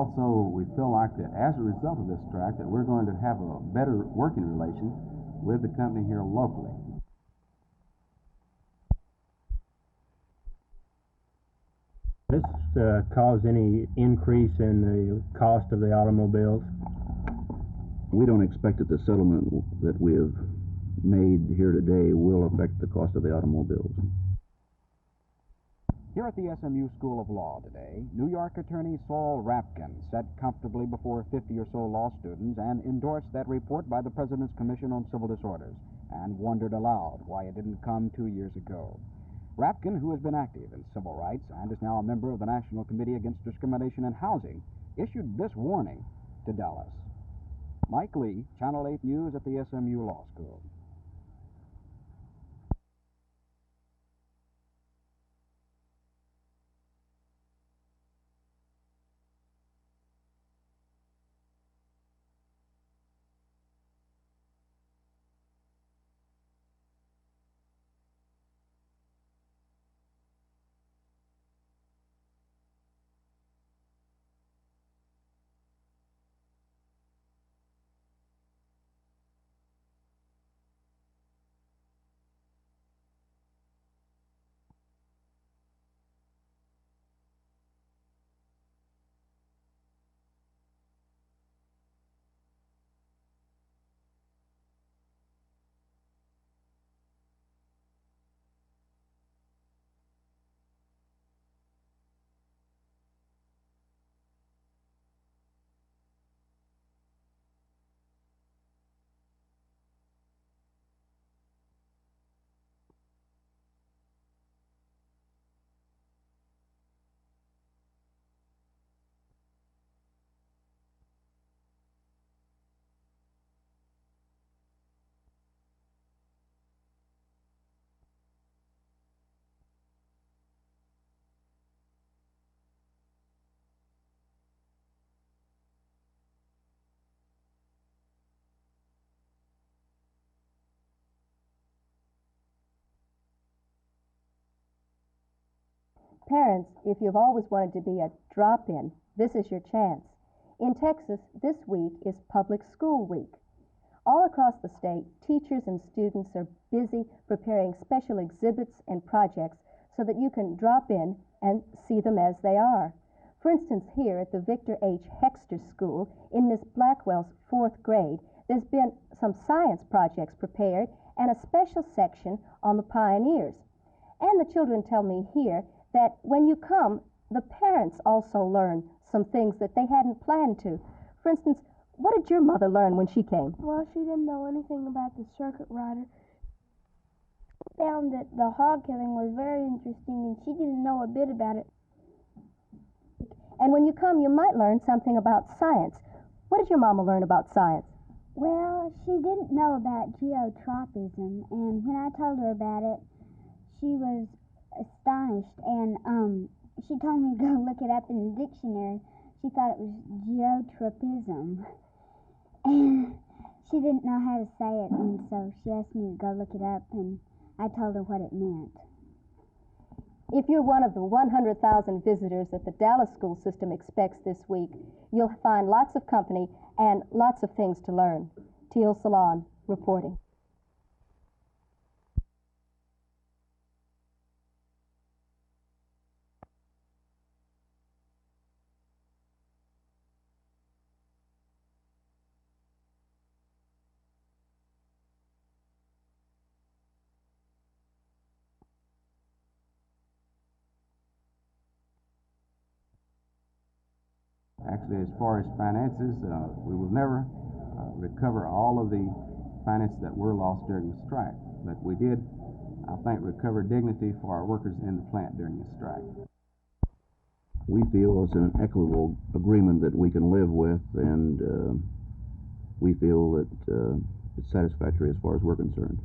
Also, we feel like that as a result of this strike that we're going to have a better working relation with the company here locally. Does this cause any increase in the cost of the automobiles? We don't expect that the settlement that we have made here today will affect the cost of the automobiles. Here at the SMU School of Law today, New York attorney Saul Rabkin sat comfortably before 50 or so law students and endorsed that report by the President's Commission on Civil Disorders and wondered aloud why it didn't come 2 years ago. Rabkin, who has been active in civil rights and is now a member of the National Committee Against Discrimination in Housing, issued this warning to Dallas. Mike Lee, Channel 8 News at the SMU Law School. Parents, if you've always wanted to be a drop-in, this is your chance. In Texas, this week is Public School Week. All across the state, teachers and students are busy preparing special exhibits and projects so that you can drop in and see them as they are. For instance, here at the Victor H. Hexter School in Miss Blackwell's 4th grade, there's been some science projects prepared and a special section on the pioneers. And the children tell me here that when you come, the parents also learn some things that they hadn't planned to. For instance, what did your mother learn when she came? Well, she didn't know anything about the circuit rider. She found that the hog killing was very interesting, and she didn't know a bit about it. And when you come, you might learn something about science. What did your mama learn about science? Well, she didn't know about geotropism, and when I told her about it, she was astonished, and she told me to go look it up in the dictionary. She thought it was geotropism, and she didn't know how to say it, and so she asked me to go look it up, and I told her what it meant. If you're one of the 100,000 visitors that the Dallas school system expects this week, you'll find lots of company and lots of things to learn. Teal Salon reporting. Actually, as far as finances, we will never recover all of the finances that were lost during the strike. But we did, I think, recover dignity for our workers in the plant during the strike. We feel it's an equitable agreement that we can live with, and we feel that it's satisfactory as far as we're concerned.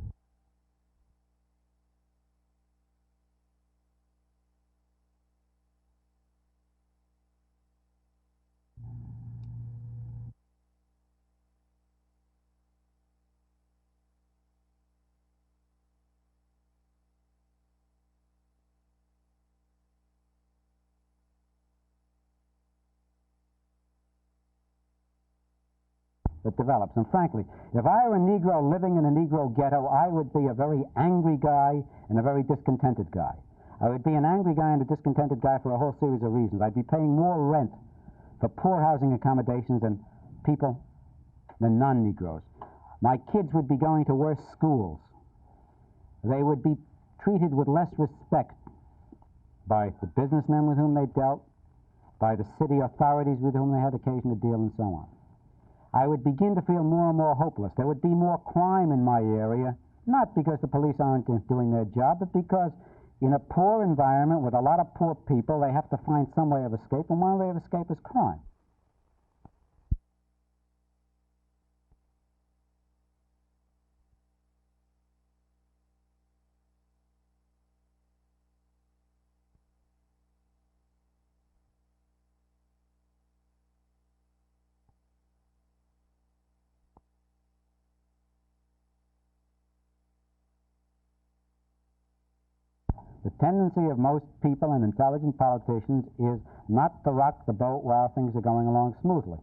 that develops. And frankly, if I were a Negro living in a Negro ghetto, I would be a very angry guy and a very discontented guy. I would be an angry guy and a discontented guy for a whole series of reasons. I'd be paying more rent for poor housing accommodations than non-Negroes. My kids would be going to worse schools. They would be treated with less respect by the businessmen with whom they dealt, by the city authorities with whom they had occasion to deal, and so on. I would begin to feel more and more hopeless. There would be more crime in my area, not because the police aren't doing their job, but because in a poor environment with a lot of poor people, they have to find some way of escape, and one way of escape is crime. The tendency of most people and intelligent politicians is not to rock the boat while things are going along smoothly.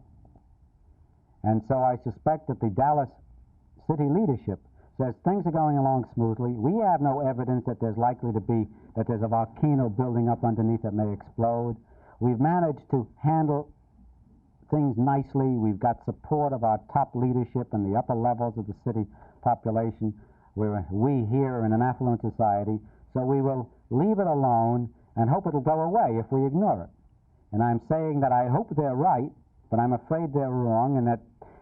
And so I suspect that the Dallas city leadership says things are going along smoothly. We have no evidence that there's a volcano building up underneath that may explode. We've managed to handle things nicely. We've got support of our top leadership and the upper levels of the city population. We here are in an affluent society, so we will leave it alone and hope it'll go away if we ignore it. And I'm saying that I hope they're right, but I'm afraid they're wrong, and that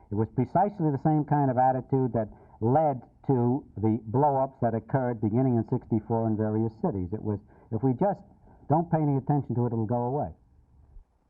it was precisely the same kind of attitude that led to the blow-ups that occurred beginning in '64 in various cities. It was, if we just don't pay any attention to it, it'll go away.